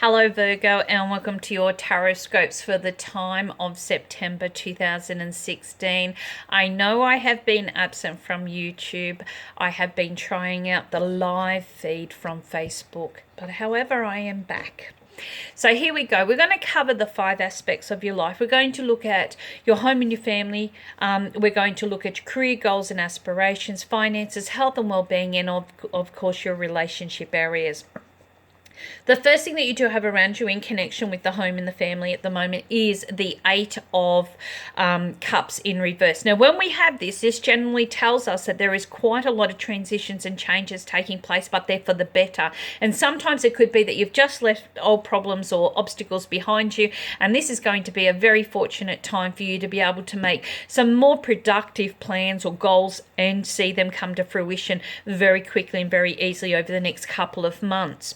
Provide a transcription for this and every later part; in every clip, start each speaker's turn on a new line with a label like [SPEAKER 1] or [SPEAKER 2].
[SPEAKER 1] Hello Virgo, and welcome to your Tarotscopes for the time of September 2016. I know I have been absent from YouTube. I have been trying out the live feed from Facebook, but however I am back. So here we go. We're going to cover the 5 aspects of your life. We're going to look at your home and your family. We're going to look at your career goals and aspirations, finances, health and well-being, and of course your relationship areas. The first thing that you do have around you in connection with the home and the family at the moment is the 8 of Cups in reverse. Now, when we have this generally tells us that there is quite a lot of transitions and changes taking place, but they're for the better. And sometimes it could be that you've just left old problems or obstacles behind you, and this is going to be a very fortunate time for you to be able to make some more productive plans or goals and see them come to fruition very quickly and very easily over the next couple of months.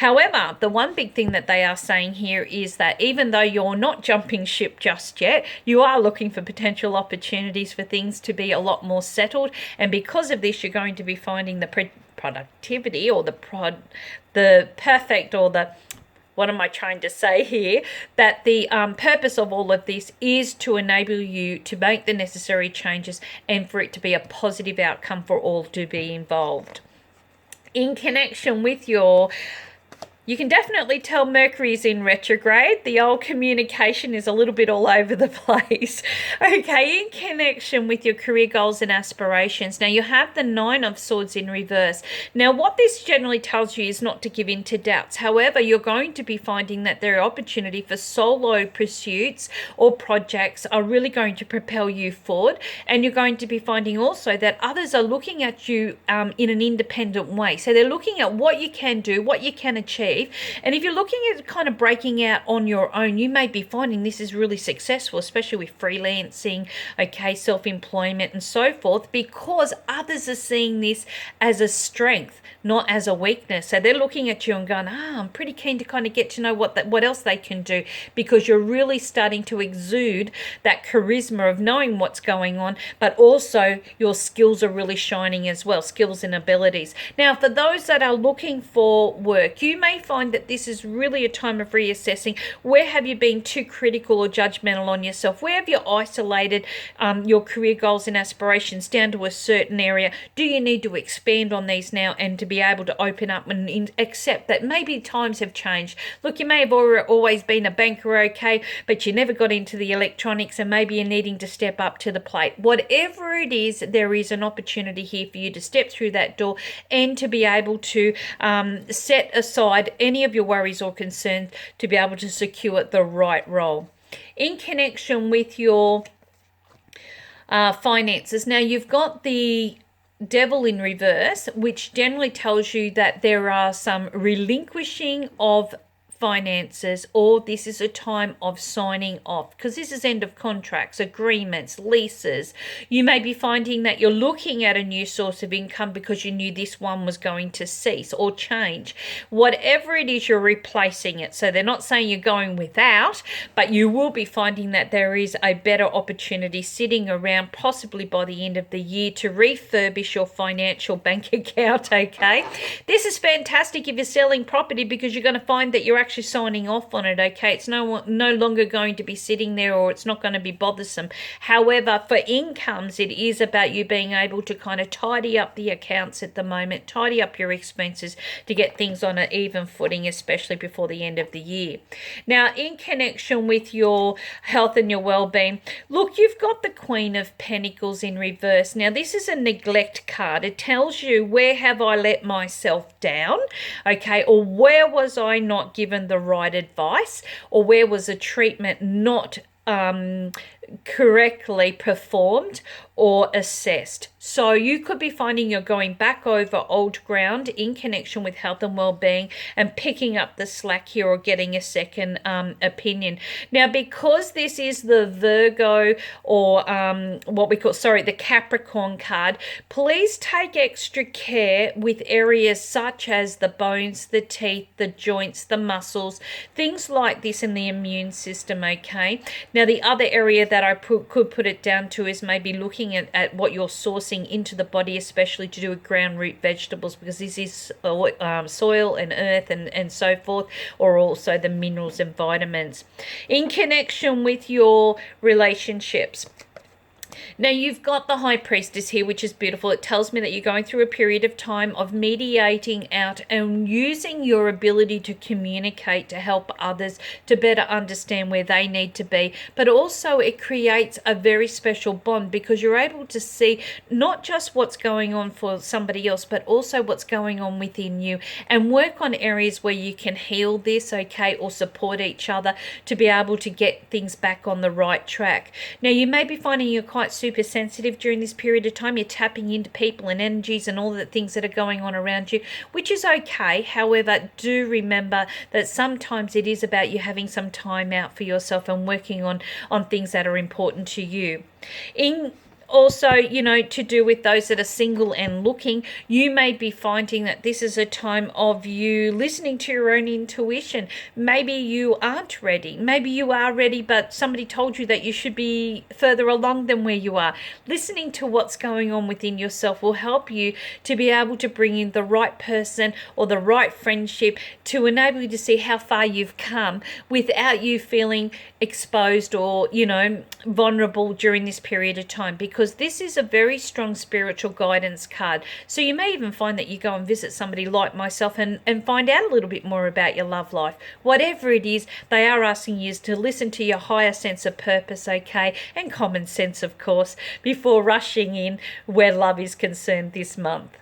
[SPEAKER 1] However, the one big thing that they are saying here is that even though you're not jumping ship just yet, you are looking for potential opportunities for things to be a lot more settled. And because of this, you're going to be finding the productivity or the perfect or the, what am I trying to say here? That the purpose of all of this is to enable you to make the necessary changes and for it to be a positive outcome for all to be involved. In connection with your... You can definitely tell Mercury's in retrograde. The old communication is a little bit all over the place. Okay, in connection with your career goals and aspirations. Now, you have the 9 of Swords in reverse. Now, what this generally tells you is not to give in to doubts. However, you're going to be finding that there are opportunity for solo pursuits or projects are really going to propel you forward. And you're going to be finding also that others are looking at you in an independent way. So they're looking at what you can do, what you can achieve. And if you're looking at kind of breaking out on your own, you may be finding this is really successful, especially with freelancing, okay, self-employment and so forth, because others are seeing this as a strength, not as a weakness. So they're looking at you and going, I'm pretty keen to kind of get to know what else they can do, because you're really starting to exude that charisma of knowing what's going on, but also your skills are really shining as well, skills and abilities. Now, for those that are looking for work, you may find that this is really a time of reassessing. Where have you been too critical or judgmental on yourself? Where have you isolated your career goals and aspirations down to a certain area? Do you need to expand on these now and to be able to open up and accept that maybe times have changed? Look, you may have always been a banker, okay, but you never got into the electronics, and maybe you're needing to step up to the plate. Whatever it is, there is an opportunity here for you to step through that door and to be able to set aside any of your worries or concerns to be able to secure the right role. In connection with your finances, now you've got the Devil in reverse, which generally tells you that there are some relinquishing of finances, or this is a time of signing off, because this is end of contracts, agreements, leases. You may be finding that you're looking at a new source of income because you knew this one was going to cease or change. Whatever it is, you're replacing it. So they're not saying you're going without, but you will be finding that there is a better opportunity sitting around, possibly by the end of the year, to refurbish your financial bank account, okay? This is fantastic if you're selling property, because you're going to find that you're actually signing off on it, okay? It's no longer going to be sitting there, or it's not going to be bothersome. However, for incomes, it is about you being able to kind of tidy up the accounts at the moment, tidy up your expenses to get things on an even footing, especially before the end of the year. Now, in connection with your health and your well-being, look, you've got the Queen of Pentacles in reverse. Now, this is a neglect card. It tells you, where have I let myself down, okay, or where was I not given the right advice, or where was a treatment not correctly performed or assessed. So you could be finding you're going back over old ground in connection with health and well-being and picking up the slack here, or getting a second opinion. Now, because this is the Virgo, or the Capricorn card, please take extra care with areas such as the bones, the teeth, the joints, the muscles, things like this in the immune system, okay? Now, the other area that I could put it down to is maybe looking at what you're sourcing into the body, especially to do with ground root vegetables, because this is soil and earth and so forth, or also the minerals and vitamins. In connection with your relationships, now, you've got the High Priestess here, which is beautiful. It tells me that you're going through a period of time of mediating out and using your ability to communicate to help others to better understand where they need to be. But also it creates a very special bond, because you're able to see not just what's going on for somebody else, but also what's going on within you, and work on areas where you can heal this, okay, or support each other to be able to get things back on the right track. Now, you may be finding you're quite super sensitive during this period of time. You're tapping into people and energies and all the things that are going on around you, which is okay. However, do remember that sometimes it is about you having some time out for yourself and working on things that are important to you. Also, to do with those that are single and looking, you may be finding that this is a time of you listening to your own intuition. Maybe you aren't ready. Maybe you are ready, but somebody told you that you should be further along than where you are. Listening to what's going on within yourself will help you to be able to bring in the right person or the right friendship to enable you to see how far you've come without you feeling exposed or, vulnerable during this period of time, because this is a very strong spiritual guidance card. So you may even find that you go and visit somebody like myself and find out a little bit more about your love life. Whatever it is, they are asking you to listen to your higher sense of purpose, okay, and common sense, of course, before rushing in where love is concerned this month.